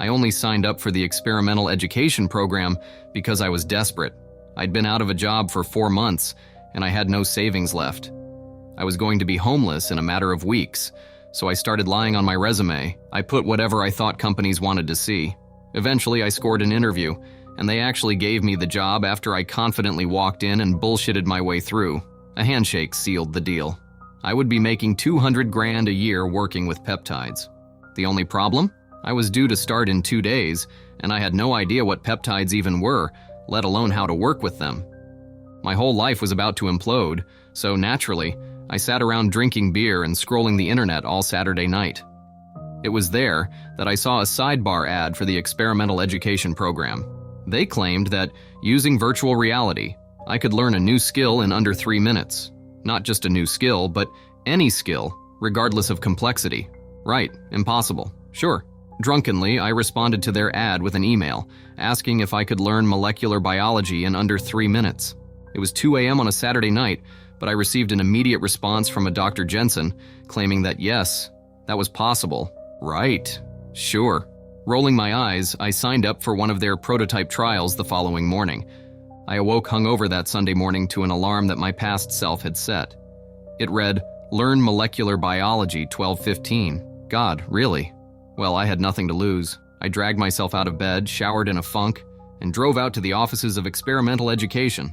I only signed up for the experimental education program because I was desperate. I'd been out of a job for 4 months, and I had no savings left. I was going to be homeless in a matter of weeks, so I started lying on my resume. I put whatever I thought companies wanted to see. Eventually, I scored an interview, and they actually gave me the job after I confidently walked in and bullshitted my way through. A handshake sealed the deal. I would be making $200,000 a year working with peptides. The only problem? I was due to start in 2 days, and I had no idea what peptides even were, let alone how to work with them. My whole life was about to implode, so naturally, I sat around drinking beer and scrolling the internet all Saturday night. It was there that I saw a sidebar ad for the experimental education program. They claimed that, using virtual reality, I could learn a new skill in under 3 minutes. Not just a new skill, but any skill, regardless of complexity. Right, impossible. Sure. Drunkenly, I responded to their ad with an email, asking if I could learn molecular biology in under 3 minutes. It was 2 a.m. on a Saturday night, but I received an immediate response from a Dr. Jensen, claiming that yes, that was possible. Right. Sure. Rolling my eyes, I signed up for one of their prototype trials the following morning. I awoke hungover that Sunday morning to an alarm that my past self had set. It read, "Learn molecular biology 12:15. God, really? Well, I had nothing to lose. I dragged myself out of bed, showered in a funk, and drove out to the offices of experimental education.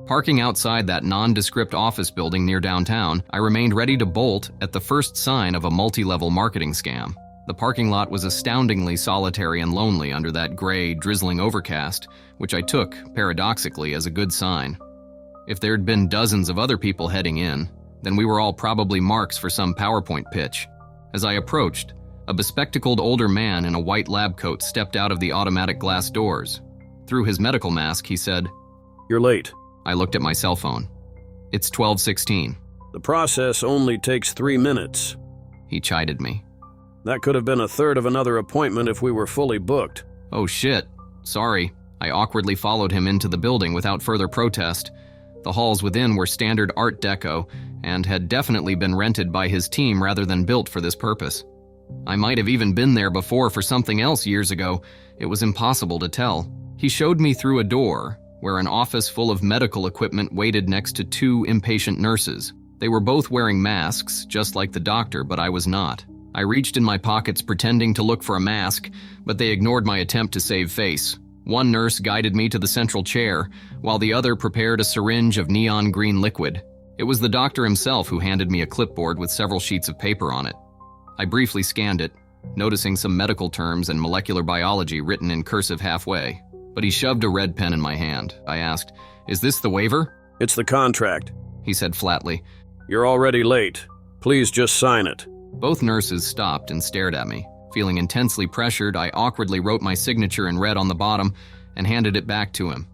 Parking outside that nondescript office building near downtown, I remained ready to bolt at the first sign of a multi-level marketing scam. The parking lot was astoundingly solitary and lonely under that gray, drizzling overcast, which I took, paradoxically, as a good sign. If there'd been dozens of other people heading in, then we were all probably marks for some PowerPoint pitch. As I approached, a bespectacled older man in a white lab coat stepped out of the automatic glass doors. Through his medical mask, he said, "You're late." I looked at my cell phone. "It's 12:16. "The process only takes 3 minutes. He chided me. That could have been a third of another appointment if we were fully booked. "Oh shit. Sorry." I awkwardly followed him into the building without further protest. The halls within were standard Art Deco and had definitely been rented by his team rather than built for this purpose. I might have even been there before for something else years ago. It was impossible to tell. He showed me through a door where an office full of medical equipment waited next to 2 impatient nurses. They were both wearing masks, just like the doctor, but I was not. I reached in my pockets pretending to look for a mask, but they ignored my attempt to save face. One nurse guided me to the central chair, while the other prepared a syringe of neon green liquid. It was the doctor himself who handed me a clipboard with several sheets of paper on it. I briefly scanned it, noticing some medical terms and molecular biology written in cursive halfway. But he shoved a red pen in my hand. I asked, "Is this the waiver?" "It's the contract," he said flatly. "You're already late. Please just sign it." Both nurses stopped and stared at me. Feeling intensely pressured, I awkwardly wrote my signature in red on the bottom and handed it back to him.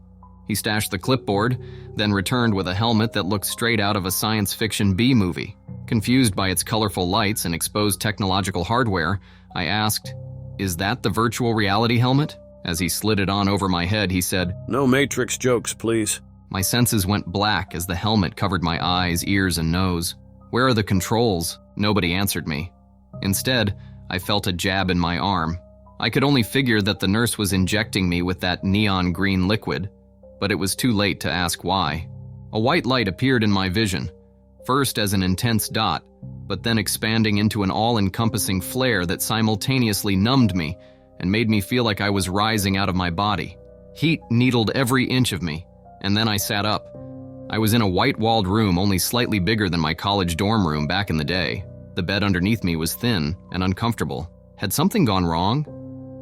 He stashed the clipboard, then returned with a helmet that looked straight out of a science fiction B-movie. Confused by its colorful lights and exposed technological hardware, I asked, "Is that the virtual reality helmet?" As he slid it on over my head, he said, "No Matrix jokes, please." My senses went black as the helmet covered my eyes, ears, and nose. "Where are the controls?" Nobody answered me. Instead, I felt a jab in my arm. I could only figure that the nurse was injecting me with that neon green liquid, but it was too late to ask why. A white light appeared in my vision, first as an intense dot, but then expanding into an all-encompassing flare that simultaneously numbed me and made me feel like I was rising out of my body. Heat needled every inch of me, and then I sat up. I was in a white-walled room only slightly bigger than my college dorm room back in the day. The bed underneath me was thin and uncomfortable. Had something gone wrong?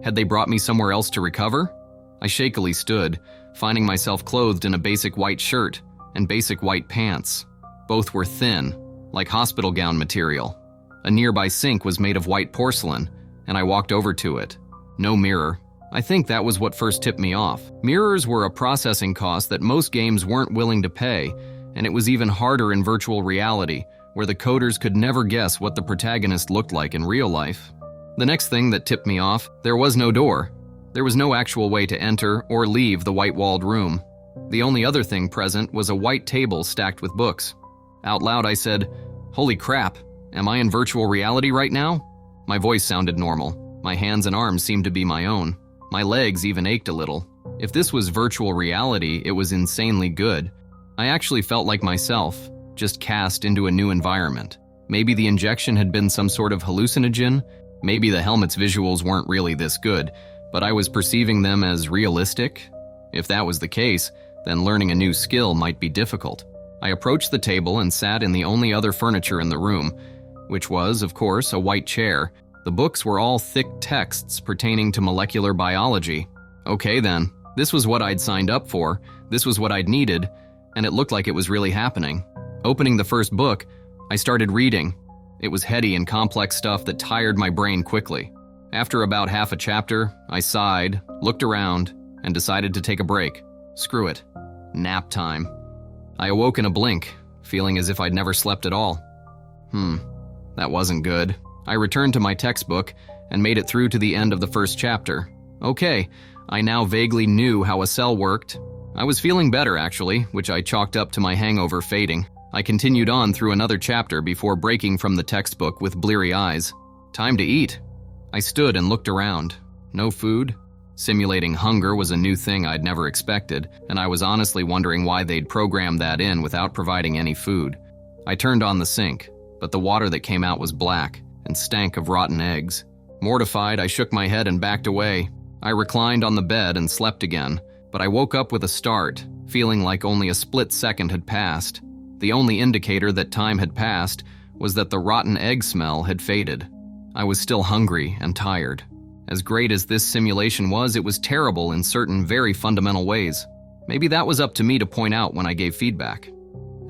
Had they brought me somewhere else to recover? I shakily stood, finding myself clothed in a basic white shirt and basic white pants. Both were thin, like hospital gown material. A nearby sink was made of white porcelain, and I walked over to it. No mirror. I think that was what first tipped me off. Mirrors were a processing cost that most games weren't willing to pay, and it was even harder in virtual reality, where the coders could never guess what the protagonist looked like in real life. The next thing that tipped me off, there was no door. There was no actual way to enter or leave the white-walled room. The only other thing present was a white table stacked with books. Out loud I said, "Holy crap, am I in virtual reality right now?" My voice sounded normal. My hands and arms seemed to be my own. My legs even ached a little. If this was virtual reality, it was insanely good. I actually felt like myself, just cast into a new environment. Maybe the injection had been some sort of hallucinogen. Maybe the helmet's visuals weren't really this good, but I was perceiving them as realistic. If that was the case, then learning a new skill might be difficult. I approached the table and sat in the only other furniture in the room, which was, of course, a white chair. The books were all thick texts pertaining to molecular biology. Okay then, this was what I'd signed up for, this was what I'd needed, and it looked like it was really happening. Opening the first book, I started reading. It was heady and complex stuff that tired my brain quickly. After about half a chapter, I sighed, looked around, and decided to take a break. Screw it. Nap time. I awoke in a blink, feeling as if I'd never slept at all. That wasn't good. I returned to my textbook and made it through to the end of the first chapter. Okay, I now vaguely knew how a cell worked. I was feeling better, actually, which I chalked up to my hangover fading. I continued on through another chapter before breaking from the textbook with bleary eyes. Time to eat. I stood and looked around. No food. Simulating hunger was a new thing I'd never expected, and I was honestly wondering why they'd programmed that in without providing any food. I turned on the sink, but the water that came out was black and stank of rotten eggs. Mortified, I shook my head and backed away. I reclined on the bed and slept again, but I woke up with a start, feeling like only a split second had passed. The only indicator that time had passed was that the rotten egg smell had faded. I was still hungry and tired. As great as this simulation was, it was terrible in certain very fundamental ways. Maybe that was up to me to point out when I gave feedback.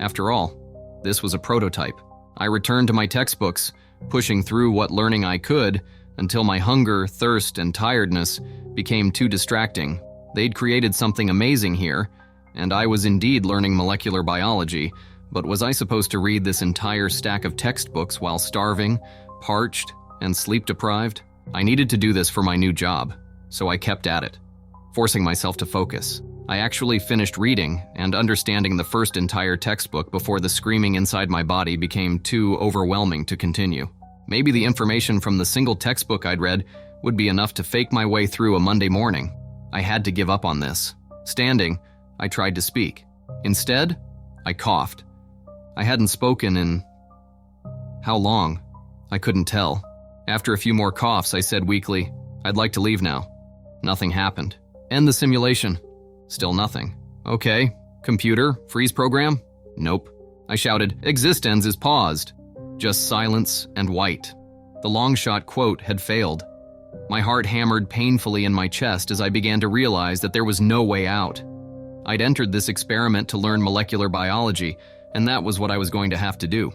After all, this was a prototype. I returned to my textbooks, pushing through what learning I could until my hunger, thirst, and tiredness became too distracting. They'd created something amazing here, and I was indeed learning molecular biology, but was I supposed to read this entire stack of textbooks while starving, parched, and sleep-deprived? I needed to do this for my new job, so I kept at it, forcing myself to focus. I actually finished reading and understanding the first entire textbook before the screaming inside my body became too overwhelming to continue. Maybe the information from the single textbook I'd read would be enough to fake my way through a Monday morning. I had to give up on this. Standing, I tried to speak. Instead, I coughed. I hadn't spoken in... how long? I couldn't tell. After a few more coughs, I said weakly, "I'd like to leave now." Nothing happened. End the simulation. Still nothing. Okay. Computer, freeze program? Nope. I shouted, "Existence is paused." Just silence and white. The long-shot quote had failed. My heart hammered painfully in my chest as I began to realize that there was no way out. I'd entered this experiment to learn molecular biology, and that was what I was going to have to do.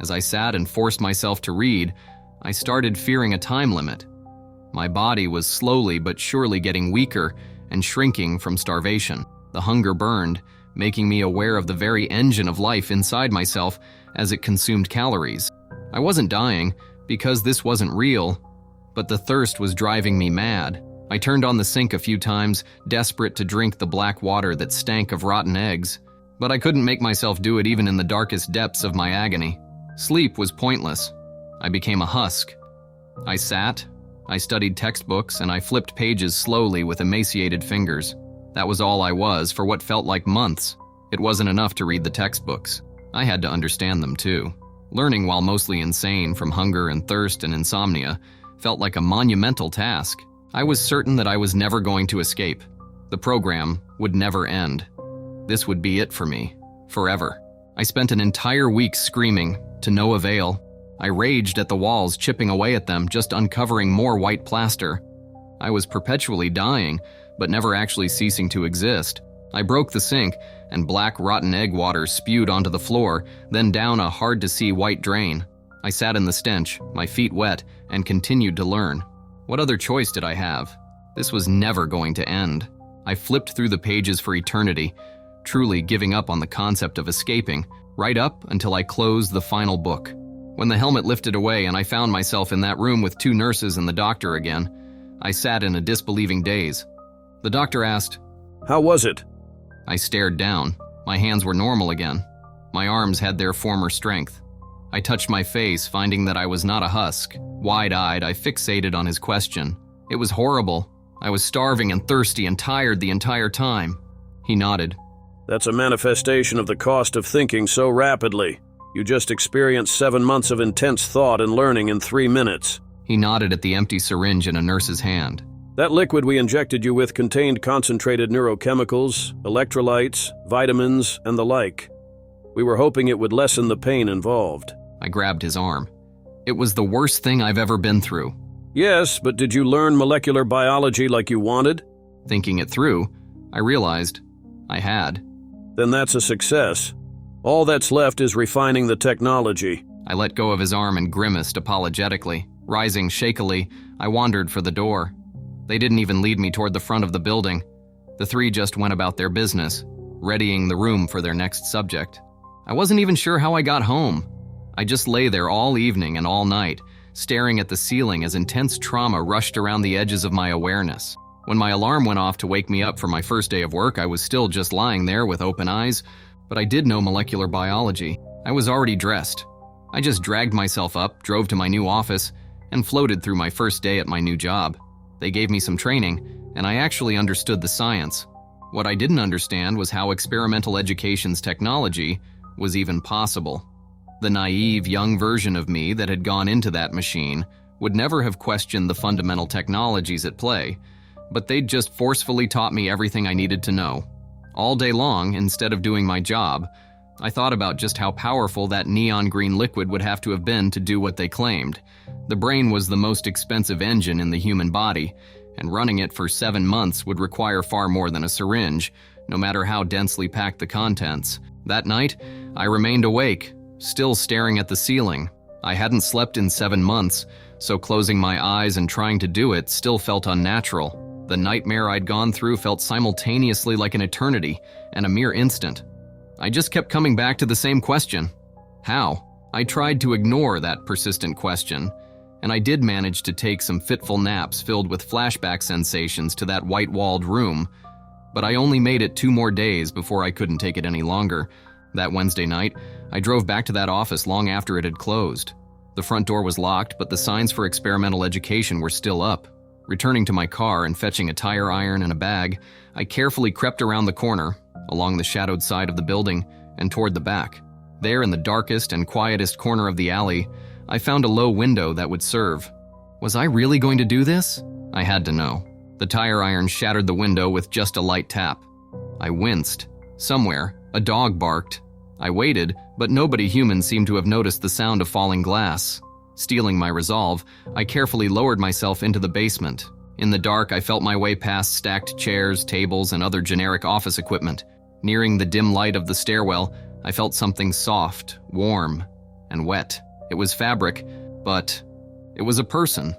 As I sat and forced myself to read, I started fearing a time limit. My body was slowly but surely getting weaker and shrinking from starvation. The hunger burned, making me aware of the very engine of life inside myself as it consumed calories. I wasn't dying, because this wasn't real, but the thirst was driving me mad. I turned on the sink a few times, desperate to drink the black water that stank of rotten eggs, but I couldn't make myself do it even in the darkest depths of my agony. Sleep was pointless. I became a husk. I sat, I studied textbooks, and I flipped pages slowly with emaciated fingers. That was all I was for what felt like months. It wasn't enough to read the textbooks. I had to understand them too. Learning while mostly insane from hunger and thirst and insomnia felt like a monumental task. I was certain that I was never going to escape. The program would never end. This would be it for me, forever. I spent an entire week screaming, to no avail. I raged at the walls, chipping away at them, just uncovering more white plaster. I was perpetually dying, but never actually ceasing to exist. I broke the sink, and black rotten egg water spewed onto the floor, then down a hard-to-see white drain. I sat in the stench, my feet wet, and continued to learn. What other choice did I have? This was never going to end. I flipped through the pages for eternity, truly giving up on the concept of escaping, right up until I closed the final book. When the helmet lifted away and I found myself in that room with 2 nurses and the doctor again, I sat in a disbelieving daze. The doctor asked, "How was it?" I stared down. My hands were normal again. My arms had their former strength. I touched my face, finding that I was not a husk. Wide-eyed, I fixated on his question. It was horrible. I was starving and thirsty and tired the entire time. He nodded. That's a manifestation of the cost of thinking so rapidly. You just experienced 7 months of intense thought and learning in 3 minutes. He nodded at the empty syringe in a nurse's hand. That liquid we injected you with contained concentrated neurochemicals, electrolytes, vitamins, and the like. We were hoping it would lessen the pain involved. I grabbed his arm. It was the worst thing I've ever been through. Yes, but did you learn molecular biology like you wanted? Thinking it through, I realized I had. Then that's a success. All that's left is refining the technology. I let go of his arm and grimaced apologetically. Rising shakily, I wandered for the door. They didn't even lead me toward the front of the building. The three just went about their business, readying the room for their next subject. I wasn't even sure how I got home. I just lay there all evening and all night, staring at the ceiling as intense trauma rushed around the edges of my awareness. When my alarm went off to wake me up for my first day of work, I was still just lying there with open eyes, but I did know molecular biology. I was already dressed. I just dragged myself up, drove to my new office, and floated through my first day at my new job. They gave me some training, and I actually understood the science. What I didn't understand was how experimental education's technology was even possible. The naive, young version of me that had gone into that machine would never have questioned the fundamental technologies at play, but they'd just forcefully taught me everything I needed to know. All day long, instead of doing my job, I thought about just how powerful that neon green liquid would have to have been to do what they claimed. The brain was the most expensive engine in the human body, and running it for 7 months would require far more than a syringe, no matter how densely packed the contents. That night, I remained awake, still staring at the ceiling. I hadn't slept in 7 months, so closing my eyes and trying to do it still felt unnatural. The nightmare I'd gone through felt simultaneously like an eternity and a mere instant. I just kept coming back to the same question. How? I tried to ignore that persistent question, and I did manage to take some fitful naps filled with flashback sensations to that white-walled room, but I only made it 2 more days before I couldn't take it any longer. That Wednesday night, I drove back to that office long after it had closed. The front door was locked, but the signs for experimental education were still up. Returning to my car and fetching a tire iron and a bag, I carefully crept around the corner, along the shadowed side of the building, and toward the back. There, in the darkest and quietest corner of the alley, I found a low window that would serve. Was I really going to do this? I had to know. The tire iron shattered the window with just a light tap. I winced. Somewhere, a dog barked. I waited, but nobody human seemed to have noticed the sound of falling glass. Steeling my resolve, I carefully lowered myself into the basement. In the dark, I felt my way past stacked chairs, tables, and other generic office equipment. Nearing the dim light of the stairwell, I felt something soft, warm, and wet. It was fabric, but it was a person.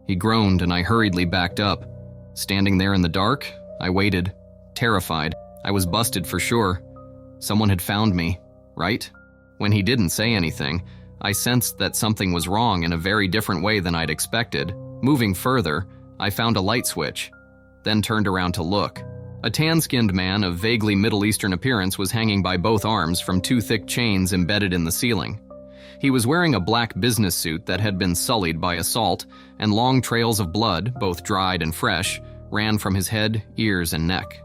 He groaned, and I hurriedly backed up. Standing there in the dark, I waited, terrified. I was busted for sure. Someone had found me, right? When he didn't say anything, I sensed that something was wrong in a very different way than I'd expected. Moving further, I found a light switch, then turned around to look. A tan-skinned man of vaguely Middle Eastern appearance was hanging by both arms from 2 thick chains embedded in the ceiling. He was wearing a black business suit that had been sullied by assault, and long trails of blood, both dried and fresh, ran from his head, ears, and neck.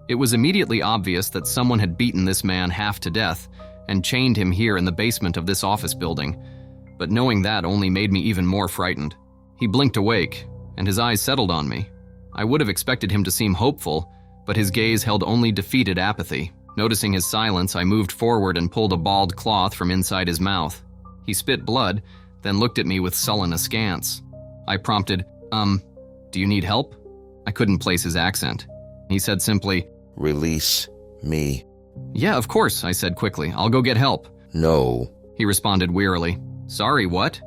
It was immediately obvious that someone had beaten this man half to death and chained him here in the basement of this office building, but knowing that only made me even more frightened. He blinked awake, and his eyes settled on me. I would have expected him to seem hopeful, but his gaze held only defeated apathy. Noticing his silence, I moved forward and pulled a bald cloth from inside his mouth. He spit blood, then looked at me with sullen askance. I prompted, do you need help? I couldn't place his accent. He said simply, "Release me." "Yeah, of course," I said quickly. "I'll go get help." "No. He responded wearily. "Sorry, what?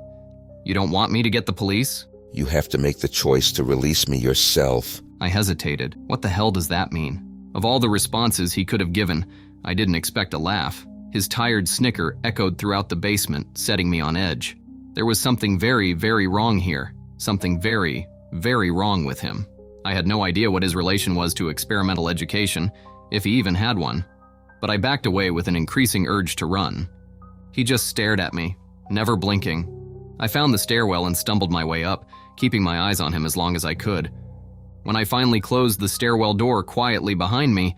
You don't want me to get the police?" You have to make the choice to release me yourself." I hesitated. What the hell does that mean? Of all the responses he could have given, I didn't expect a laugh. His tired snicker echoed throughout the basement, setting me on edge. There was something very, very wrong here. Something very, very wrong with him. I had no idea what his relation was to experimental education, if he even had one. But I backed away with an increasing urge to run. He just stared at me, never blinking. I found the stairwell and stumbled my way up, keeping my eyes on him as long as I could. When I finally closed the stairwell door quietly behind me,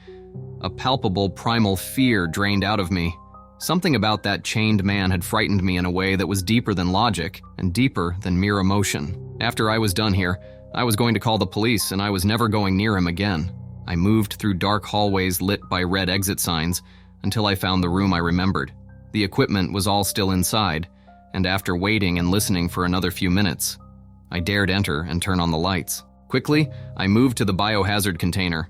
a palpable primal fear drained out of me. Something about that chained man had frightened me in a way that was deeper than logic and deeper than mere emotion. After I was done here, I was going to call the police, and I was never going near him again. I moved through dark hallways lit by red exit signs until I found the room I remembered. The equipment was all still inside, and after waiting and listening for another few minutes, I dared enter and turn on the lights. Quickly, I moved to the biohazard container.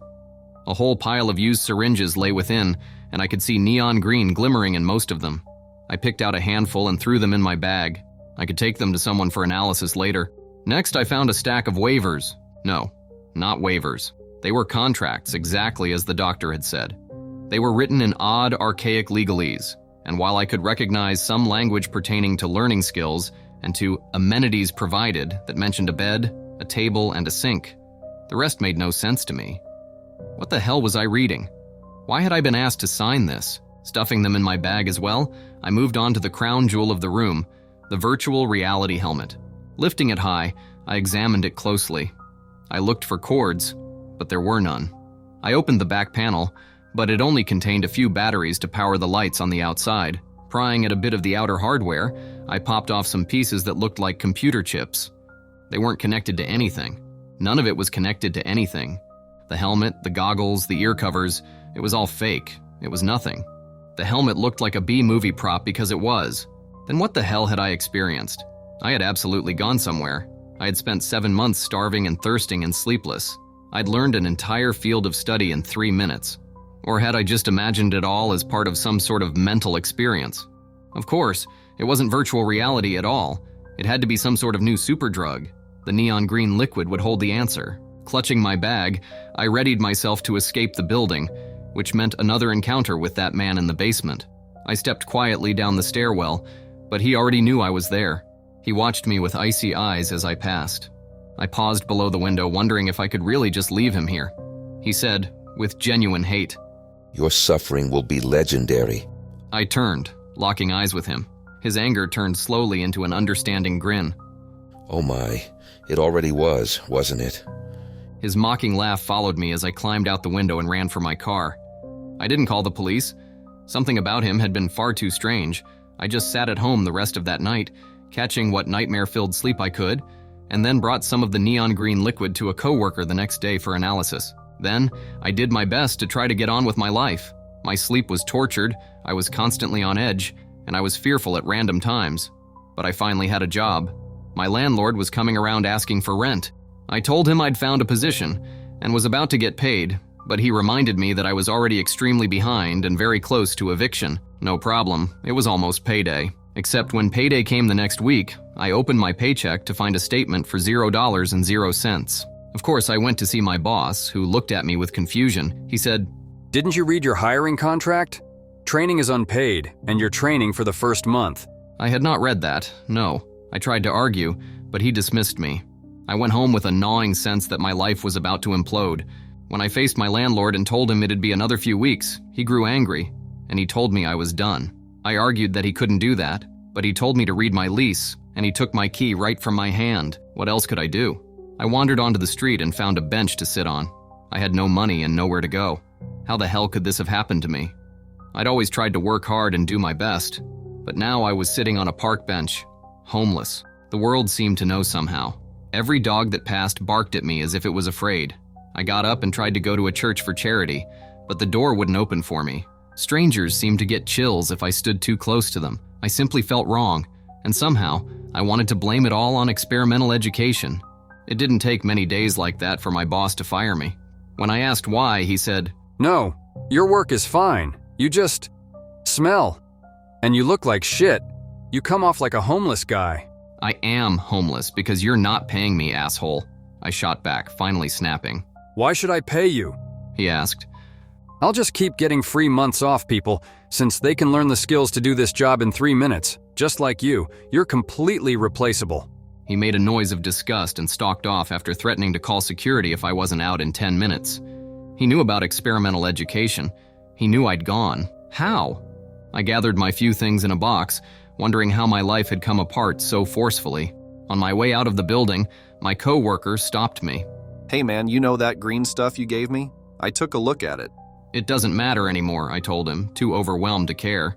A whole pile of used syringes lay within, and I could see neon green glimmering in most of them. I picked out a handful and threw them in my bag. I could take them to someone for analysis later. Next, I found a stack of waivers. No, not waivers. They were contracts, exactly as the doctor had said. They were written in odd, archaic legalese, and while I could recognize some language pertaining to learning skills and to amenities provided that mentioned a bed, a table, and a sink, the rest made no sense to me. What the hell was I reading? Why had I been asked to sign this? Stuffing them in my bag as well, I moved on to the crown jewel of the room, the virtual reality helmet. Lifting it high, I examined it closely. I looked for cords, but there were none. I opened the back panel, but it only contained a few batteries to power the lights on the outside. Prying at a bit of the outer hardware, I popped off some pieces that looked like computer chips. They weren't connected to anything. None of it was connected to anything. The helmet, the goggles, the ear covers, it was all fake. It was nothing. The helmet looked like a B-movie prop because it was. Then what the hell had I experienced? I had absolutely gone somewhere. I had spent 7 months starving and thirsting and sleepless. I'd learned an entire field of study in 3 minutes. Or had I just imagined it all as part of some sort of mental experience? Of course, it wasn't virtual reality at all. It had to be some sort of new superdrug. The neon green liquid would hold the answer. Clutching my bag, I readied myself to escape the building, which meant another encounter with that man in the basement. I stepped quietly down the stairwell, but he already knew I was there. He watched me with icy eyes as I passed. I paused below the window, wondering if I could really just leave him here. He said, with genuine hate, Your suffering will be legendary. I turned, locking eyes with him. His anger turned slowly into an understanding grin. Oh my, it already was, wasn't it? His mocking laugh followed me as I climbed out the window and ran for my car. I didn't call the police. Something about him had been far too strange. I just sat at home the rest of that night, catching what nightmare-filled sleep I could, and then brought some of the neon green liquid to a coworker the next day for analysis. Then, I did my best to try to get on with my life. My sleep was tortured, I was constantly on edge, and I was fearful at random times. But I finally had a job. My landlord was coming around asking for rent. I told him I'd found a position and was about to get paid, but he reminded me that I was already extremely behind and very close to eviction. No problem, it was almost payday. Except when payday came the next week, I opened my paycheck to find a statement for $0.00. Of course, I went to see my boss, who looked at me with confusion. He said, "Didn't you read your hiring contract? Training is unpaid, and you're training for the first month." I had not read that, no. I tried to argue, but he dismissed me. I went home with a gnawing sense that my life was about to implode. When I faced my landlord and told him it'd be another few weeks, he grew angry, and he told me I was done. I argued that he couldn't do that, but he told me to read my lease, and he took my key right from my hand. What else could I do? I wandered onto the street and found a bench to sit on. I had no money and nowhere to go. How the hell could this have happened to me? I'd always tried to work hard and do my best, but now I was sitting on a park bench, homeless. The world seemed to know somehow. Every dog that passed barked at me as if it was afraid. I got up and tried to go to a church for charity, but the door wouldn't open for me. Strangers seemed to get chills if I stood too close to them. I simply felt wrong, and somehow, I wanted to blame it all on experimental education. It didn't take many days like that for my boss to fire me. When I asked why, he said, "No, your work is fine. You just smell. And you look like shit. You come off like a homeless guy." "I am homeless because you're not paying me, asshole," I shot back, finally snapping. "Why should I pay you?" he asked. "I'll just keep getting free months off people, since they can learn the skills to do this job in 3 minutes. Just like you, you're completely replaceable." He made a noise of disgust and stalked off after threatening to call security if I wasn't out in 10 minutes. He knew about experimental education. He knew I'd gone. How? I gathered my few things in a box, wondering how my life had come apart so forcefully. On my way out of the building, my co-worker stopped me. Hey man, you know that green stuff you gave me? I took a look at it. It doesn't matter anymore, I told him, too overwhelmed to care.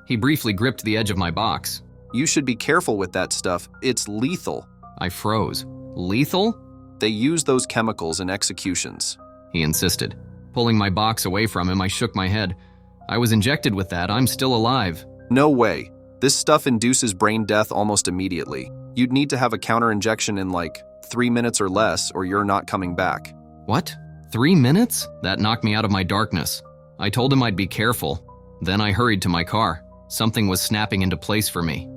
He briefly gripped the edge of my box. You should be careful with that stuff. It's lethal. I froze. Lethal? They use those chemicals in executions. He insisted. Pulling my box away from him, I shook my head. I was injected with that. I'm still alive. No way. This stuff induces brain death almost immediately. You'd need to have a counter-injection in like 3 minutes or less, or you're not coming back. What? 3 minutes? That knocked me out of my darkness. I told him I'd be careful. Then I hurried to my car. Something was snapping into place for me.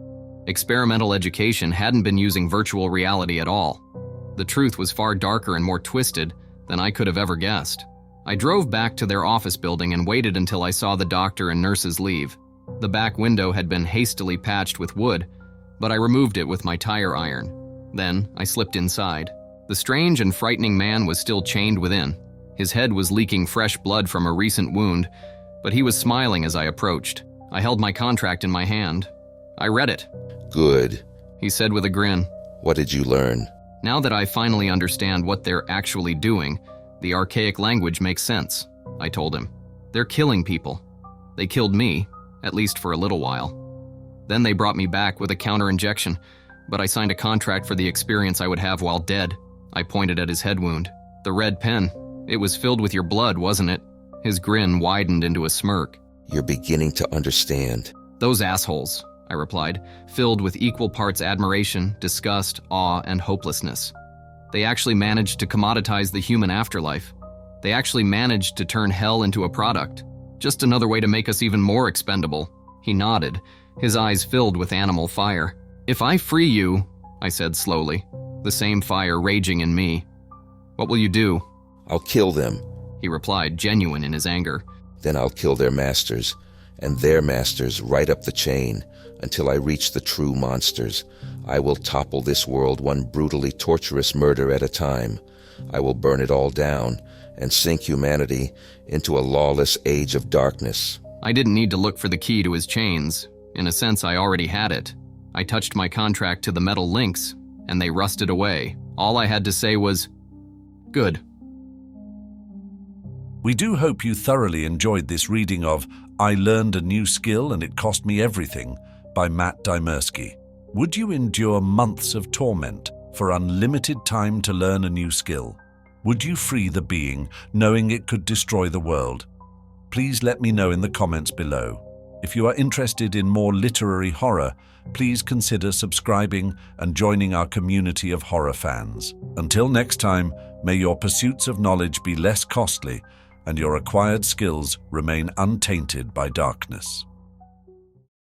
Experimental education hadn't been using virtual reality at all. The truth was far darker and more twisted than I could have ever guessed. I drove back to their office building and waited until I saw the doctor and nurses leave. The back window had been hastily patched with wood, but I removed it with my tire iron. Then I slipped inside. The strange and frightening man was still chained within. His head was leaking fresh blood from a recent wound, but he was smiling as I approached. I held my contract in my hand. I read it. Good. He said with a grin. What did you learn? Now that I finally understand what they're actually doing, the archaic language makes sense, I told him. They're killing people. They killed me, at least for a little while. Then they brought me back with a counter-injection, but I signed a contract for the experience I would have while dead. I pointed at his head wound. The red pen. It was filled with your blood, wasn't it? His grin widened into a smirk. You're beginning to understand. Those assholes, I replied, filled with equal parts admiration, disgust, awe, and hopelessness. They actually managed to commoditize the human afterlife. They actually managed to turn hell into a product. Just another way to make us even more expendable. He nodded, his eyes filled with animal fire. If I free you, I said slowly, the same fire raging in me, what will you do? I'll kill them. He replied, genuine in his anger. Then I'll kill their masters, and their masters right up the chain, until I reach the true monsters. I will topple this world one brutally torturous murder at a time. I will burn it all down and sink humanity into a lawless age of darkness. I didn't need to look for the key to his chains. In a sense, I already had it. I touched my contract to the metal links, and they rusted away. All I had to say was, good. We do hope you thoroughly enjoyed this reading of I Learned a New Skill and It Cost Me Everything by Matt Dymerski. Would you endure months of torment for unlimited time to learn a new skill? Would you free the being, knowing it could destroy the world? Please let me know in the comments below. If you are interested in more literary horror, please consider subscribing and joining our community of horror fans. Until next time, may your pursuits of knowledge be less costly and your acquired skills remain untainted by darkness.